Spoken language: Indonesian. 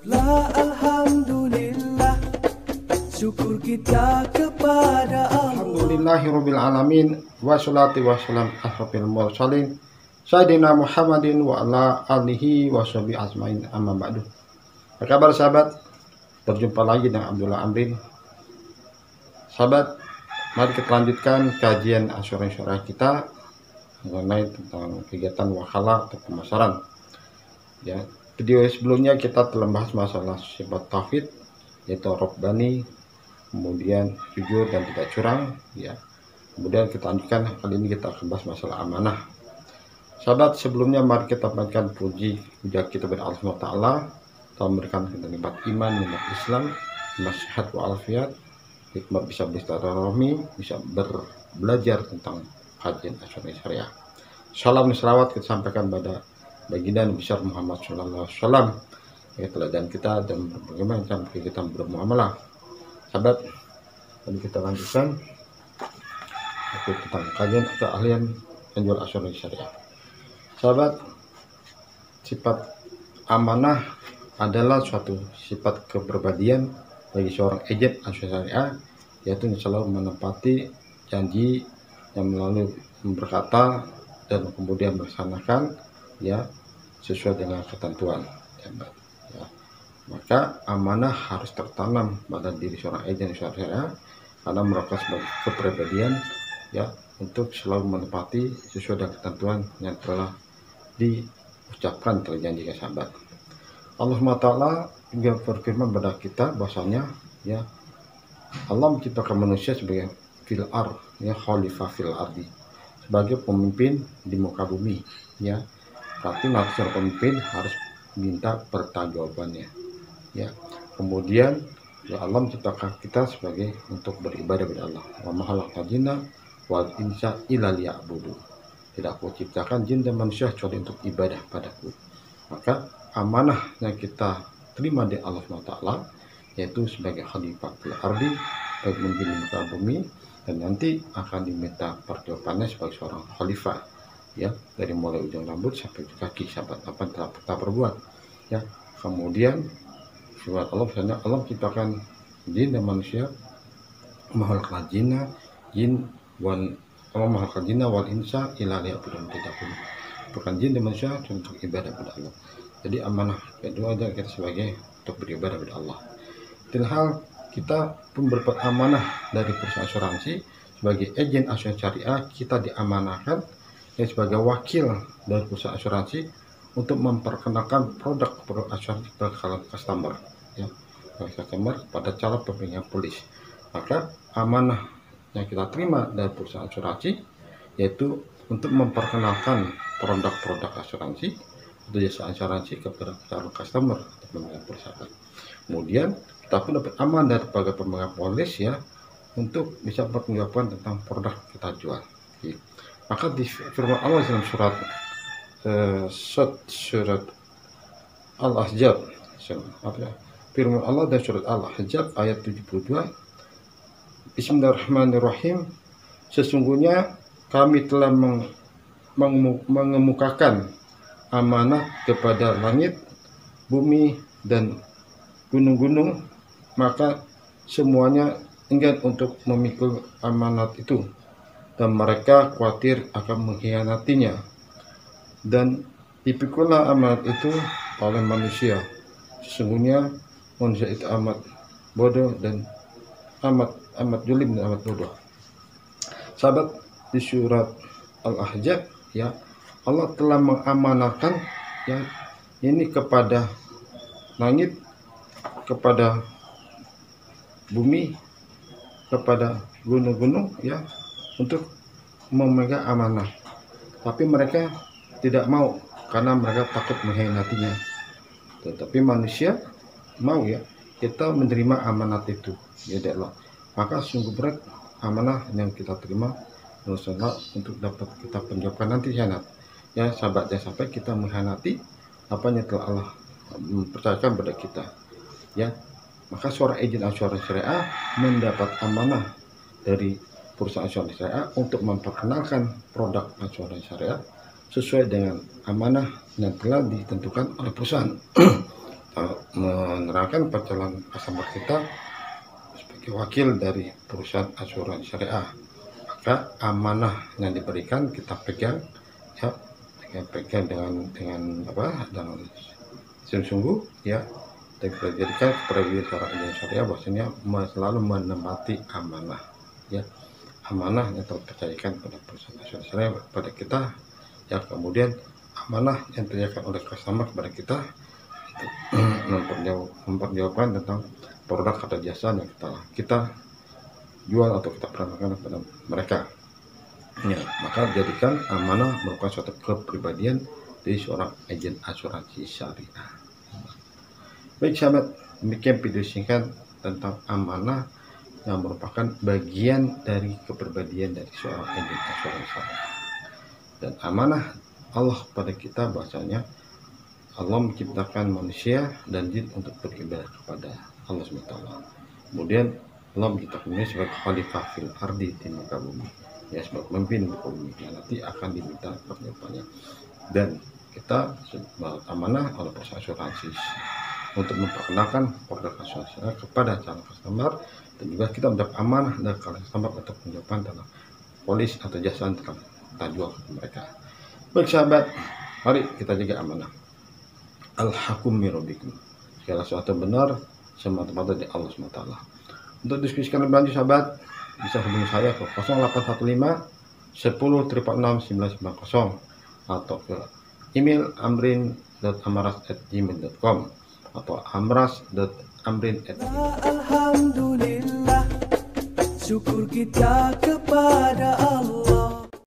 Syukurlah, alhamdulillah, syukur kita kepada Allah. Alhamdulillahirabbil alamin wassalatu wassalam asrofil mursalin Sayyidina Muhammadin wa ala alihi wa sahbihi ajmain, amma ba'du. Apa kabar sahabat? Berjumpa lagi dengan Abdullah Amrin. Sahabat, mari kita lanjutkan kajian asuransi syariah kita mengenai tentang kegiatan wakalah atau pemasaran. Ya, video sebelumnya kita telah bahas masalah sifat tauhid, yaitu Rabbani, kemudian jujur dan tidak curang. Ya, kemudian kita lanjutkan, kali ini kita akan bahas masalah amanah. Sahabat, sebelumnya mari kita panjatkan puji kita kepada Allah SWT telah memberikan kita nikmat iman, nikmat Islam, nikmat sehat walafiat, nikmat bisa bersilaturahmi, bisa belajar tentang kajian asuransi syariah. Salam dan selawat kita sampaikan pada baginda Nabi besar Muhammad Sallallahu Alaihi Wasallam, ya, teladan kita dan bagaimana cara kita bermuamalah. Sahabat, tadi kita lanjutkan tentang kajian atau keahlian penjual asuransi syariah. Sahabat, sifat amanah adalah suatu sifat kepribadian bagi seorang agen asuransi syariah, yaitu selalu menepati janji yang melalui berkata dan kemudian melaksanakan, ya, sesuai dengan ketentuan. Ya. Maka amanah harus tertanam pada diri seorang agen asuransi syariah karena merupakan sebagai kepribadian, ya, untuk selalu menepati sesuai dengan ketentuan yang telah diucapkan, telah janjikan. Sahabat, Allah Taala juga berfirman pada kita bahwasanya, ya, Allah menciptakan manusia sebagai fil ar, ya, khalifah fil ardi, sebagai pemimpin di muka bumi. Ya, berarti maksud pemimpin harus minta pertanggungjawabannya. Ya, kemudian, ya, Allah menciptakan kita sebagai untuk beribadah kepada Allah. Wa ma khalaqal jinna wal insa illa liya'budu. Tidak aku ciptakan jin dan manusia kecuali untuk ibadah padaku. Maka amanah yang kita terima dari Allah SWT, yaitu sebagai khalifah fil ardi, baik memimpin di muka bumi, dan nanti akan diminta pertanggungjawabannya sebagai seorang khalifah, ya, dari mulai ujung rambut sampai ujung kaki. Sahabat, apa yang telah kita perbuat, ya. Kemudian surat Allah, misalnya Allah menciptakan jin dan manusia, makhluk jin wal insa ila liya'budun, bukan jin dan manusia untuk ibadah pada Allah. Jadi amanah kedua adalah kita sebagai untuk beribadah pada Allah. Dan hal kita pun berbuat amanah dari perusahaan asuransi sebagai agen asuransi syariah. Kita diamanahkan, ya, sebagai wakil dari perusahaan asuransi untuk memperkenalkan produk asuransi kepada customer, ya, pada calon pemegang polis. Maka amanah yang kita terima dari perusahaan asuransi yaitu untuk memperkenalkan produk-produk asuransi atau jasa asuransi kepada calon customer atau pemegang perusahaan. Kemudian kita pun dapat aman dari pemegang polis, ya, untuk bisa bertanggungjawab tentang produk kita jual. Oke. Maka di firman Allah dalam surat Al-Ahzab, firman Allah dari surat Al-Ahzab ayat 72, Bismillahirrahmanirrahim, sesungguhnya kami telah mengemukakan amanah kepada langit, bumi, dan gunung-gunung, maka semuanya enggan untuk memikul amanat itu, dan mereka khawatir akan mengkhianatinya. Dan dipikullah amanat itu oleh manusia. Sesungguhnya manusia itu amat bodoh dan amat julim dan amat bodoh. Sahabat, di surat Al-Ahzab, ya, Allah telah mengamanahkan, ya, ini kepada langit, kepada bumi, kepada gunung-gunung, ya, untuk memegang amanah. Tapi mereka tidak mau karena mereka takut mengkhianatinya. Tetapi manusia mau, ya, kita menerima amanat itu, ya, Allah. Maka sungguh berat amanah yang kita terima untuk dapat kita pertanggungjawabkan nanti, ya, sahabat, jangan sampai kita mengkhianati apa yang telah Allah percayakan pada kita, ya. Maka seorang agen asuransi syariah mendapat amanah dari perusahaan asuransi syariah untuk memperkenalkan produk asuransi syariah sesuai dengan amanah yang telah ditentukan oleh perusahaan. menerangkan perjalanan customer kita sebagai wakil dari perusahaan asuransi syariah, maka amanah yang diberikan kita pegang, ya, dengan pegang dengan sungguh-sungguh, ya, dan kita jadikan kepada seorang agen syariah bahwasanya selalu menempati amanah, ya, amanah yang telah dipercayakan pada perusahaan asuransi syariah pada kita, ya, kemudian amanah yang dipercayakan oleh customer kepada kita untuk memperjawabkan tentang produk atau jasa yang kita jual atau kita peranakan kepada mereka, ya. Maka jadikan amanah merupakan suatu kepribadian dari seorang agen asuransi syariah. Baik sahabat, demikian video singkat tentang amanah yang merupakan bagian dari kepribadian dari seorang agen asuransi syariah. Dan amanah Allah pada kita bahasanya Allah menciptakan manusia dan jin untuk beribadah kepada Allah SWT. Kemudian Allah menciptakan manusia sebagai khalifah fil ardi di muka bumi, ya, sebagai pemimpin muka bumi yang nanti akan diminta pertanyaannya. Dan kita amanah oleh perusahaan asuransi untuk memperkenalkan produk asuransi kepada calon customer, dan juga kita mendapat amanah dari calon customer untuk menjawabkan tentang polis atau jasa yang telah kita jual ke mereka. Baik sahabat, mari kita jaga amanah. Al-hakum mirrobikum, segala sesuatu benar semata-mata di Allah SWT. Untuk diskusikan lebih lanjut sahabat, bisa hubungi saya ke 0815 10 666 990 atau ke email amrin.amaras@gmail.com atau amras.amrin@gmail.com. Alhamdulillah, syukur kita kepada Allah.